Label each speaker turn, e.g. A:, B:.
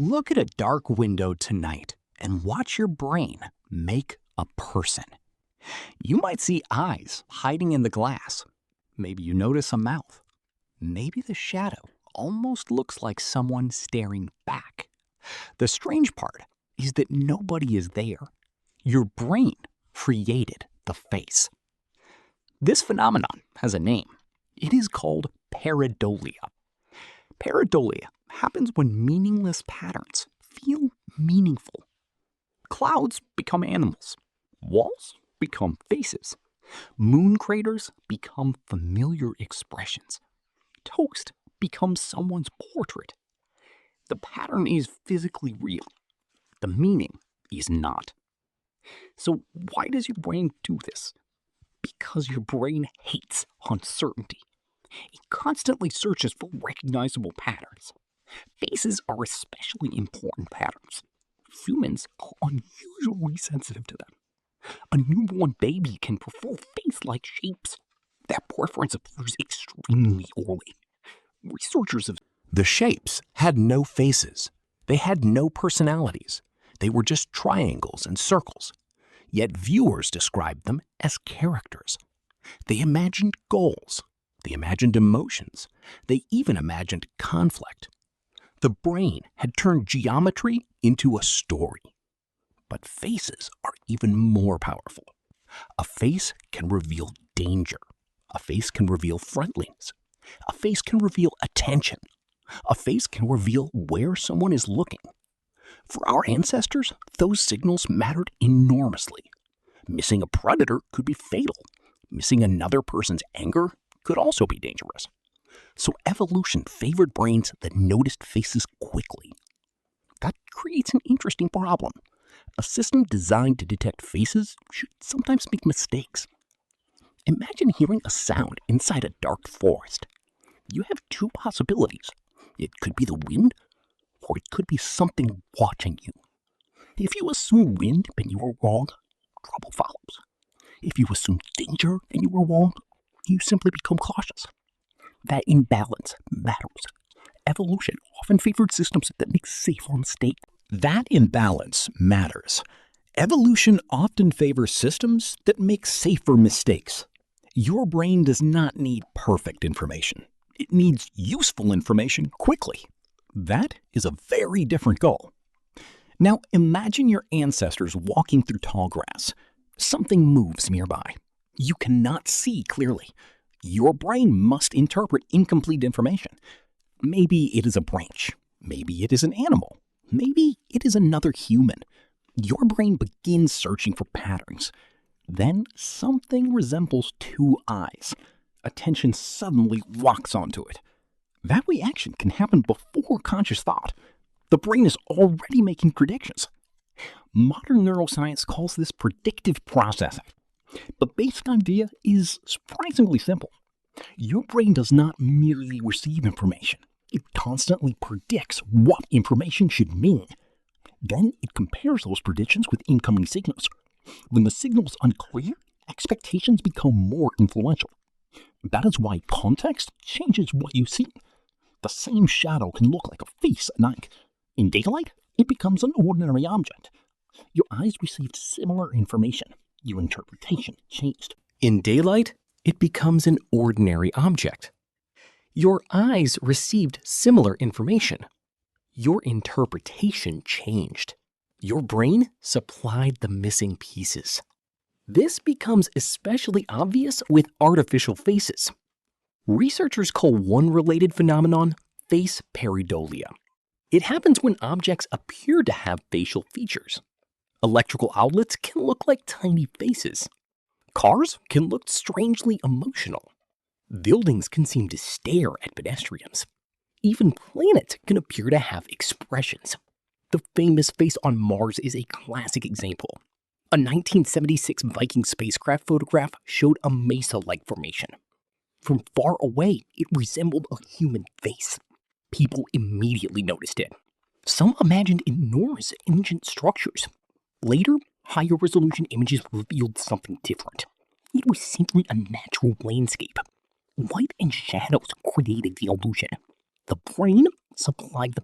A: Look at a dark window tonight and watch your brain make a person. You might see eyes hiding in the glass. Maybe you notice a mouth. Maybe the shadow almost looks like someone staring back. The strange part is that nobody is there. Your brain created the face. This phenomenon has a name. It is called pareidolia. Pareidolia happens when meaningless patterns feel meaningful. Clouds become animals. Walls become faces. Moon craters become familiar expressions. Toast becomes someone's portrait. The pattern is physically real. The meaning is not. So why does your brain do this? Because your brain hates uncertainty. It constantly searches for recognizable patterns. Faces are especially important patterns. Humans are unusually sensitive to them. A newborn baby can prefer face-like shapes. That preference appears extremely early. Researchers have...
B: The shapes had no faces. They had no personalities. They were just triangles and circles. Yet viewers described them as characters. They imagined goals. They imagined emotions. They even imagined conflict. The brain had turned geometry into a story. But faces are even more powerful. A face can reveal danger. A face can reveal friendliness. A face can reveal attention. A face can reveal where someone is looking. For our ancestors, those signals mattered enormously. Missing a predator could be fatal. Missing another person's anger could also be dangerous. So evolution favored brains that noticed faces quickly. That creates an interesting problem. A system designed to detect faces should sometimes make mistakes. Imagine hearing a sound inside a dark forest. You have two possibilities. It could be the wind, or it could be something watching you. If you assume wind and you are wrong, trouble follows. If you assume danger and you are wrong, you simply become cautious. That imbalance matters. Evolution often favored systems that make safer mistakes.
A: That imbalance matters. Evolution often favors systems that make safer mistakes. Your brain does not need perfect information. It needs useful information quickly. That is a very different goal. Now imagine your ancestors walking through tall grass. Something moves nearby. You cannot see clearly. Your brain must interpret incomplete information. Maybe it is a branch. Maybe it is an animal. Maybe it is another human. Your brain begins searching for patterns. Then something resembles two eyes. Attention suddenly locks onto it. That reaction can happen before conscious thought. The brain is already making predictions. Modern neuroscience calls this predictive processing. The basic idea is surprisingly simple. Your brain does not merely receive information. It constantly predicts what information should mean. Then it compares those predictions with incoming signals. When the signal is unclear, expectations become more influential. That is why context changes what you see. The same shadow can look like a face at night. In daylight, it becomes an ordinary object. Your eyes received similar information. Your interpretation changed.
B: In daylight, it becomes an ordinary object. Your eyes received similar information. Your interpretation changed. Your brain supplied the missing pieces. This becomes especially obvious with artificial faces. Researchers call one related phenomenon face pareidolia. It happens when objects appear to have facial features. Electrical outlets can look like tiny faces. Cars can look strangely emotional. Buildings can seem to stare at pedestrians. Even planets can appear to have expressions. The famous face on Mars is a classic example. A 1976 Viking spacecraft photograph showed a mesa-like formation. From far away, it resembled a human face. People immediately noticed it. Some imagined enormous ancient structures. Later, higher resolution images revealed something different. It was simply a natural landscape. Light and shadows created the illusion. The brain supplied the